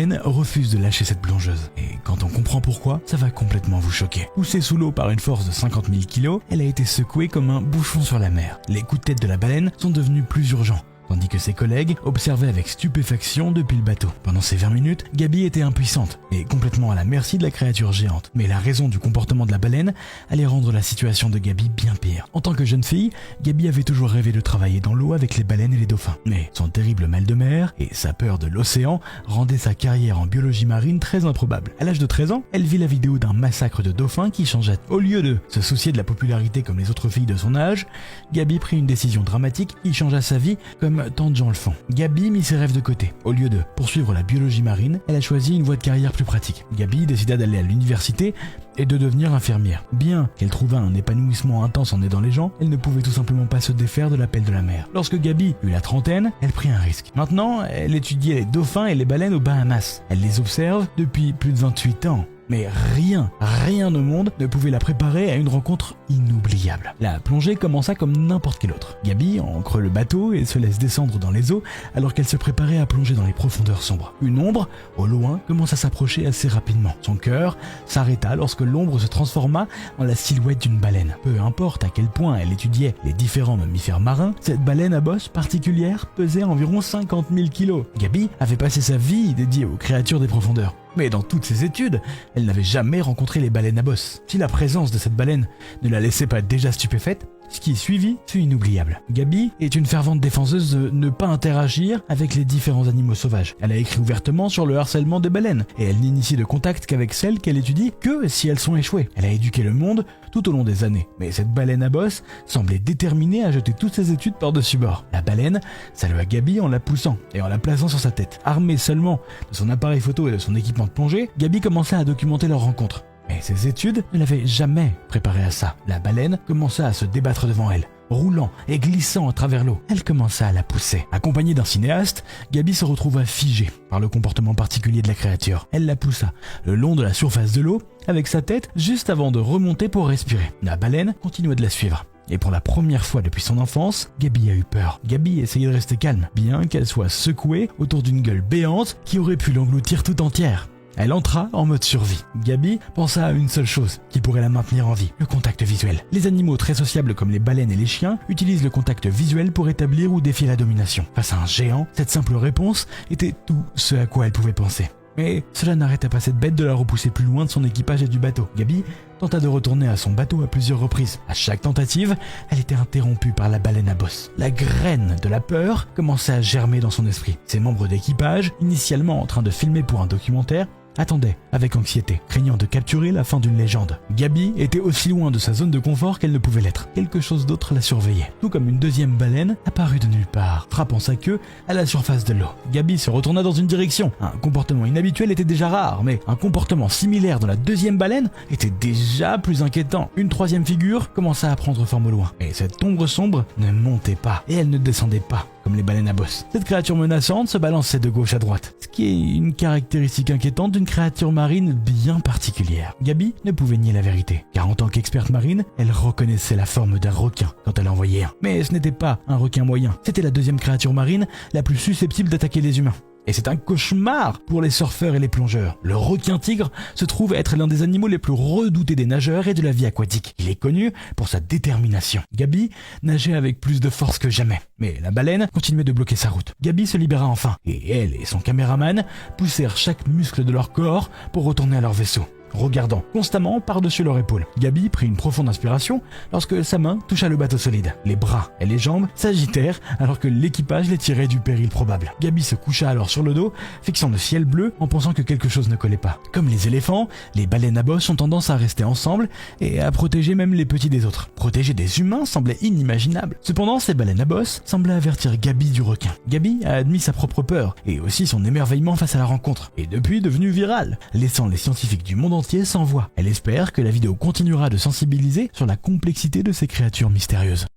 baleine refuse de lâcher cette plongeuse. Et quand on comprend pourquoi, ça va complètement vous choquer. Poussée sous l'eau par une force de 50 000 kg, elle a été secouée comme un bouchon sur la mer. Les coups de tête de la baleine sont devenus plus urgents, tandis que ses collègues observaient avec stupéfaction depuis le bateau. Pendant ces 20 minutes, Gabi était impuissante et complètement à la merci de la créature géante. Mais la raison du comportement de la baleine allait rendre la situation de Gabi bien pire. En tant que jeune fille, Gabi avait toujours rêvé de travailler dans l'eau avec les baleines et les dauphins. Mais son terrible mal de mer et sa peur de l'océan rendaient sa carrière en biologie marine très improbable. À l'âge de 13 ans, elle vit la vidéo d'un massacre de dauphins qui changea. Au lieu de se soucier de la popularité comme les autres filles de son âge, Gabi prit une décision dramatique qui changea sa vie comme tant de gens le font. Gabi mit ses rêves de côté. Au lieu de poursuivre la biologie marine, elle a choisi une voie de carrière plus pratique. Gabi décida d'aller à l'université et de devenir infirmière. Bien qu'elle trouvât un épanouissement intense en aidant les gens, elle ne pouvait tout simplement pas se défaire de l'appel de la mer. Lorsque Gabi eut la trentaine, elle prit un risque. Maintenant, elle étudiait les dauphins et les baleines aux Bahamas. Elle les observe depuis plus de 28 ans. Mais rien au monde ne pouvait la préparer à une rencontre inoubliable. La plongée commença comme n'importe quelle autre. Gabi ancre le bateau et se laisse descendre dans les eaux alors qu'elle se préparait à plonger dans les profondeurs sombres. Une ombre, au loin, commence à s'approcher assez rapidement. Son cœur s'arrêta lorsque l'ombre se transforma en la silhouette d'une baleine. Peu importe à quel point elle étudiait les différents mammifères marins, cette baleine à bosse particulière pesait environ 50 000 kilos. Gabi avait passé sa vie dédiée aux créatures des profondeurs. Mais dans toutes ses études, elle n'avait jamais rencontré les baleines à bosse. Si la présence de cette baleine ne la laissait pas déjà stupéfaite, ce qui suivit fut inoubliable. Gabi est une fervente défenseuse de ne pas interagir avec les différents animaux sauvages. Elle a écrit ouvertement sur le harcèlement des baleines, et elle n'initie de contact qu'avec celles qu'elle étudie que si elles sont échouées. Elle a éduqué le monde tout au long des années, mais cette baleine à bosse semblait déterminée à jeter toutes ses études par-dessus bord. La baleine salua Gabi en la poussant et en la plaçant sur sa tête. Armée seulement de son appareil photo et de son équipement de plongée, Gabi commença à documenter leur rencontre. Mais ses études ne l'avaient jamais préparée à ça. La baleine commença à se débattre devant elle, roulant et glissant à travers l'eau. Elle commença à la pousser. Accompagnée d'un cinéaste, Gabi se retrouva figée par le comportement particulier de la créature. Elle la poussa le long de la surface de l'eau avec sa tête juste avant de remonter pour respirer. La baleine continuait de la suivre. Et pour la première fois depuis son enfance, Gabi a eu peur. Gabi essayait de rester calme, bien qu'elle soit secouée autour d'une gueule béante qui aurait pu l'engloutir tout entière. Elle entra en mode survie. Gabi pensa à une seule chose qui pourrait la maintenir en vie, le contact visuel. Les animaux très sociables comme les baleines et les chiens utilisent le contact visuel pour établir ou défier la domination. Face à un géant, cette simple réponse était tout ce à quoi elle pouvait penser. Mais cela n'arrêta pas cette bête de la repousser plus loin de son équipage et du bateau. Gabi tenta de retourner à son bateau à plusieurs reprises. À chaque tentative, elle était interrompue par la baleine à bosse. La graine de la peur commençait à germer dans son esprit. Ses membres d'équipage, initialement en train de filmer pour un documentaire, attendait avec anxiété, craignant de capturer la fin d'une légende. Gabi était aussi loin de sa zone de confort qu'elle ne pouvait l'être. Quelque chose d'autre la surveillait, tout comme une deuxième baleine apparut de nulle part, frappant sa queue à la surface de l'eau. Gabi se retourna dans une direction. Un comportement inhabituel était déjà rare, mais un comportement similaire dans la deuxième baleine était déjà plus inquiétant. Une troisième figure commença à prendre forme au loin, et cette ombre sombre ne montait pas, et elle ne descendait pas, comme les baleines à bosse. Cette créature menaçante se balançait de gauche à droite, ce qui est une caractéristique inquiétante d'une créature marine bien particulière. Gabi ne pouvait nier la vérité, car en tant qu'experte marine, elle reconnaissait la forme d'un requin quand elle en voyait un. Mais ce n'était pas un requin moyen, c'était la deuxième créature marine la plus susceptible d'attaquer les humains. Et c'est un cauchemar pour les surfeurs et les plongeurs. Le requin-tigre se trouve être l'un des animaux les plus redoutés des nageurs et de la vie aquatique. Il est connu pour sa détermination. Gabi nageait avec plus de force que jamais. Mais la baleine continuait de bloquer sa route. Gabi se libéra enfin, et elle et son caméraman poussèrent chaque muscle de leur corps pour retourner à leur vaisseau, regardant constamment par-dessus leur épaule. Gabi prit une profonde inspiration lorsque sa main toucha le bateau solide. Les bras et les jambes s'agitèrent alors que l'équipage les tirait du péril probable. Gabi se coucha alors sur le dos, fixant le ciel bleu en pensant que quelque chose ne collait pas. Comme les éléphants, les baleines à bosse ont tendance à rester ensemble et à protéger même les petits des autres. Protéger des humains semblait inimaginable. Cependant, ces baleines à bosse semblaient avertir Gabi du requin. Gabi a admis sa propre peur et aussi son émerveillement face à la rencontre, et depuis devenue virale, laissant les scientifiques du monde entier sans voix. Elle espère que la vidéo continuera de sensibiliser sur la complexité de ces créatures mystérieuses.